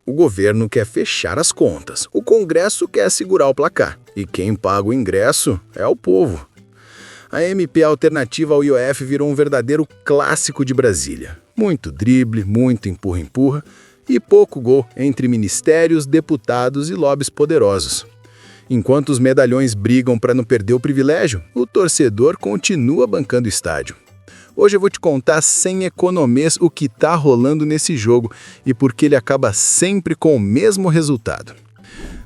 O governo quer fechar as contas, o Congresso quer segurar o placar, e quem paga o ingresso é o povo. A MP alternativa ao IOF virou um verdadeiro clássico de Brasília. Muito drible, muito empurra-empurra e pouco gol entre ministérios, deputados e lobbies poderosos. Enquanto os medalhões brigam para não perder o privilégio, o torcedor continua bancando o estádio. Hoje eu vou te contar sem economês o que está rolando nesse jogo e por que ele acaba sempre com o mesmo resultado.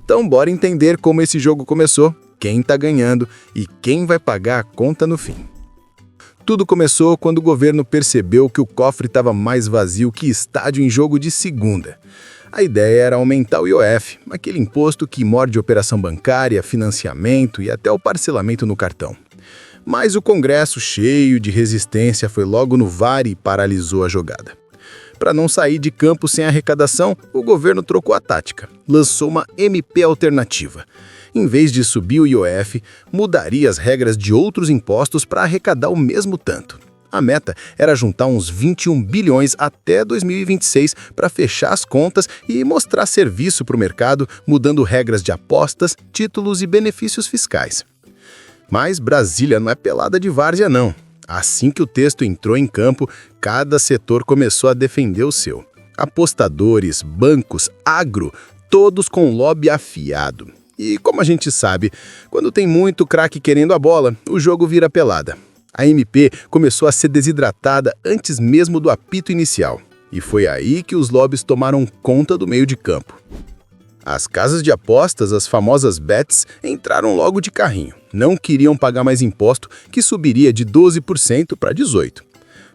Então bora entender como esse jogo começou, quem está ganhando e quem vai pagar a conta no fim. Tudo começou quando o governo percebeu que o cofre estava mais vazio que estádio em jogo de segunda. A ideia era aumentar o IOF, aquele imposto que morde operação bancária, financiamento e até o parcelamento no cartão. Mas o Congresso, cheio de resistência, foi logo no VAR e paralisou a jogada. Para não sair de campo sem arrecadação, o governo trocou a tática. Lançou uma MP alternativa. Em vez de subir o IOF, mudaria as regras de outros impostos para arrecadar o mesmo tanto. A meta era juntar uns 21 bilhões até 2026 para fechar as contas e mostrar serviço para o mercado, mudando regras de apostas, títulos e benefícios fiscais. Mas Brasília não é pelada de várzea, não. Assim que o texto entrou em campo, cada setor começou a defender o seu. Apostadores, bancos, agro, todos com lobby afiado. E como a gente sabe, quando tem muito craque querendo a bola, o jogo vira pelada. A MP começou a ser desidratada antes mesmo do apito inicial. E foi aí que os lobbies tomaram conta do meio de campo. As casas de apostas, as famosas bets, entraram logo de carrinho. Não queriam pagar mais imposto, que subiria de 12% para 18%.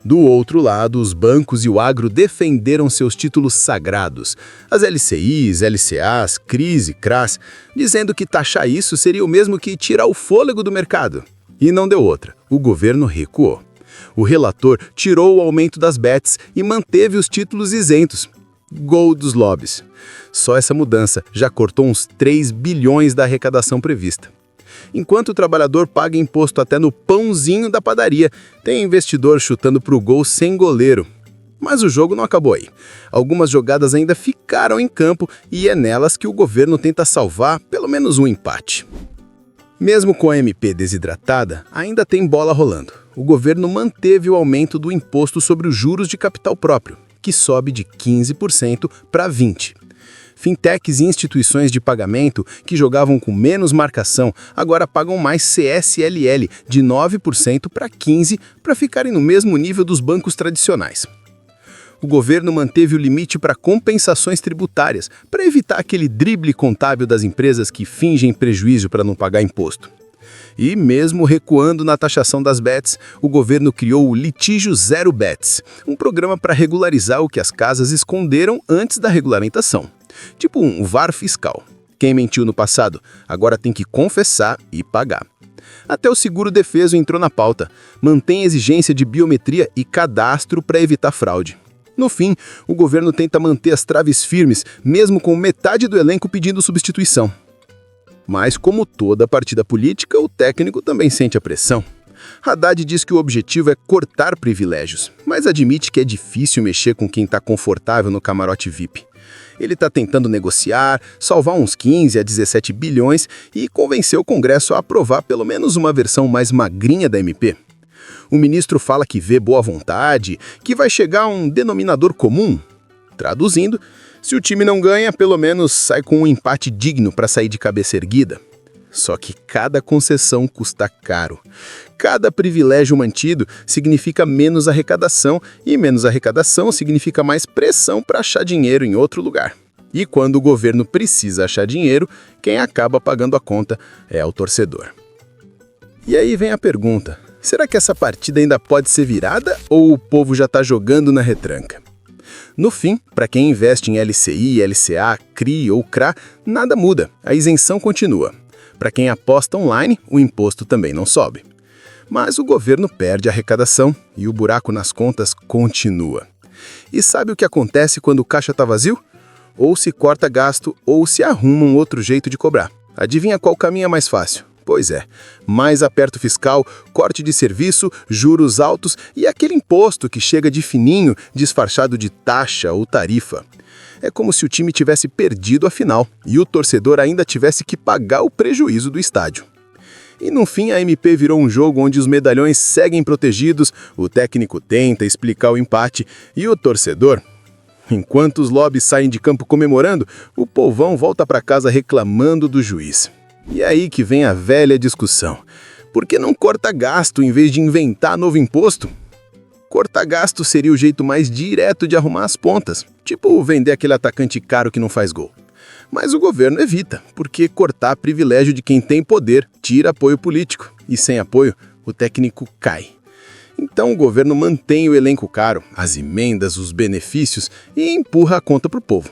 Do outro lado, os bancos e o agro defenderam seus títulos sagrados, as LCIs, LCAs, CRIs e CRAs, dizendo que taxar isso seria o mesmo que tirar o fôlego do mercado. E não deu outra, o governo recuou. O relator tirou o aumento das bets e manteve os títulos isentos. Gol dos lobbies. Só essa mudança já cortou uns 3 bilhões da arrecadação prevista. Enquanto o trabalhador paga imposto até no pãozinho da padaria, tem investidor chutando pro gol sem goleiro. Mas o jogo não acabou aí. Algumas jogadas ainda ficaram em campo e é nelas que o governo tenta salvar pelo menos um empate. Mesmo com a MP desidratada, ainda tem bola rolando. O governo manteve o aumento do imposto sobre os juros de capital próprio, que sobe de 15% para 20%. Fintechs e instituições de pagamento que jogavam com menos marcação agora pagam mais CSLL de 9% para 15% para ficarem no mesmo nível dos bancos tradicionais. O governo manteve o limite para compensações tributárias para evitar aquele drible contábil das empresas que fingem prejuízo para não pagar imposto. E mesmo recuando na taxação das bets, o governo criou o Litígio Zero Bets, um programa para regularizar o que as casas esconderam antes da regulamentação. Tipo um VAR fiscal. Quem mentiu no passado, agora tem que confessar e pagar. Até o seguro-defeso entrou na pauta. Mantém exigência de biometria e cadastro para evitar fraude. No fim, o governo tenta manter as traves firmes, mesmo com metade do elenco pedindo substituição. Mas, como toda partida política, o técnico também sente a pressão. Haddad diz que o objetivo é cortar privilégios, mas admite que é difícil mexer com quem está confortável no camarote VIP. Ele está tentando negociar, salvar uns 15 a 17 bilhões e convencer o Congresso a aprovar pelo menos uma versão mais magrinha da MP. O ministro fala que vê boa vontade, que vai chegar a um denominador comum. Traduzindo, se o time não ganha, pelo menos sai com um empate digno para sair de cabeça erguida. Só que cada concessão custa caro. Cada privilégio mantido significa menos arrecadação, e menos arrecadação significa mais pressão para achar dinheiro em outro lugar. E quando o governo precisa achar dinheiro, quem acaba pagando a conta é o torcedor. E aí vem a pergunta, será que essa partida ainda pode ser virada ou o povo já está jogando na retranca? No fim, para quem investe em LCI, LCA, CRI ou CRA, nada muda, a isenção continua. Para quem aposta online, o imposto também não sobe. Mas o governo perde a arrecadação e o buraco nas contas continua. E sabe o que acontece quando o caixa está vazio? Ou se corta gasto ou se arruma um outro jeito de cobrar. Adivinha qual caminho é mais fácil? Pois é, mais aperto fiscal, corte de serviço, juros altos e aquele imposto que chega de fininho, disfarçado de taxa ou tarifa. É como se o time tivesse perdido a final e o torcedor ainda tivesse que pagar o prejuízo do estádio. E no fim a MP virou um jogo onde os medalhões seguem protegidos, o técnico tenta explicar o empate e o torcedor... Enquanto os lobbies saem de campo comemorando, o povão volta para casa reclamando do juiz. E aí que vem a velha discussão. Por que não corta gasto em vez de inventar novo imposto? Cortar gasto seria o jeito mais direto de arrumar as pontas, tipo vender aquele atacante caro que não faz gol. Mas o governo evita, porque cortar privilégio de quem tem poder tira apoio político, e sem apoio, o técnico cai. Então o governo mantém o elenco caro, as emendas, os benefícios e empurra a conta para o povo.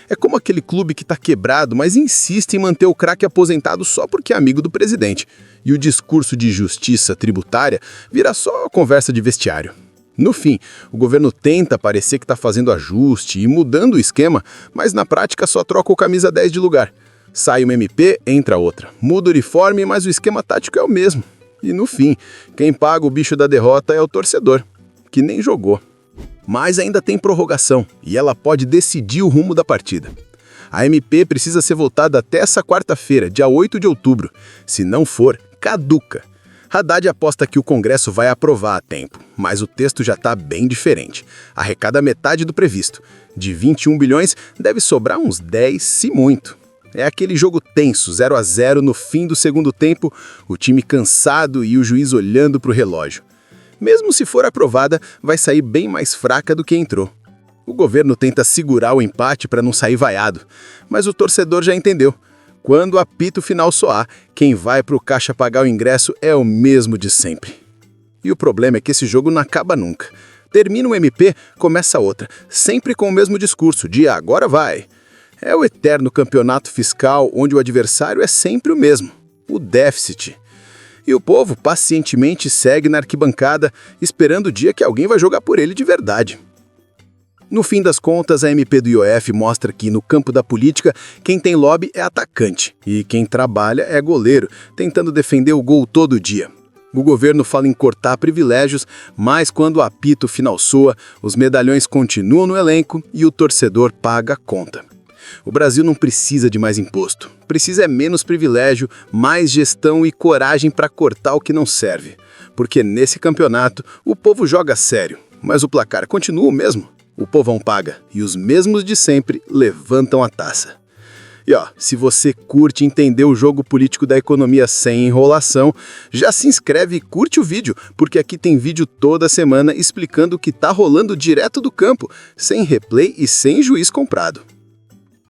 É como aquele clube que está quebrado, mas insiste em manter o craque aposentado só porque é amigo do presidente. E o discurso de justiça tributária vira só conversa de vestiário. No fim, o governo tenta parecer que está fazendo ajuste e mudando o esquema, mas na prática só troca o camisa 10 de lugar. Sai uma MP, entra outra. Muda o uniforme, mas o esquema tático é o mesmo. E no fim, quem paga o bicho da derrota é o torcedor, que nem jogou. Mas ainda tem prorrogação, e ela pode decidir o rumo da partida. A MP precisa ser votada até essa quarta-feira, dia 8 de outubro. Se não for, caduca. Haddad aposta que o Congresso vai aprovar a tempo, mas o texto já está bem diferente. Arrecada metade do previsto. De 21 bilhões, deve sobrar uns 10, se muito. É aquele jogo tenso, 0-0 no fim do segundo tempo, o time cansado e o juiz olhando para o relógio. Mesmo se for aprovada, vai sair bem mais fraca do que entrou. O governo tenta segurar o empate para não sair vaiado, mas o torcedor já entendeu. Quando o apito final soar, quem vai para o caixa pagar o ingresso é o mesmo de sempre. E o problema é que esse jogo não acaba nunca. Termina um MP, começa outra, sempre com o mesmo discurso de agora vai. É o eterno campeonato fiscal onde o adversário é sempre o mesmo, o déficit. E o povo pacientemente segue na arquibancada, esperando o dia que alguém vai jogar por ele de verdade. No fim das contas, a MP do IOF mostra que, no campo da política, quem tem lobby é atacante e quem trabalha é goleiro, tentando defender o gol todo dia. O governo fala em cortar privilégios, mas quando o apito final soa, os medalhões continuam no elenco e o torcedor paga a conta. O Brasil não precisa de mais imposto. Precisa é menos privilégio, mais gestão e coragem para cortar o que não serve. Porque nesse campeonato, o povo joga sério, mas o placar continua o mesmo. O povão paga e os mesmos de sempre levantam a taça. E se você curte entender o jogo político da economia sem enrolação, já se inscreve e curte o vídeo, porque aqui tem vídeo toda semana explicando o que tá rolando direto do campo, sem replay e sem juiz comprado.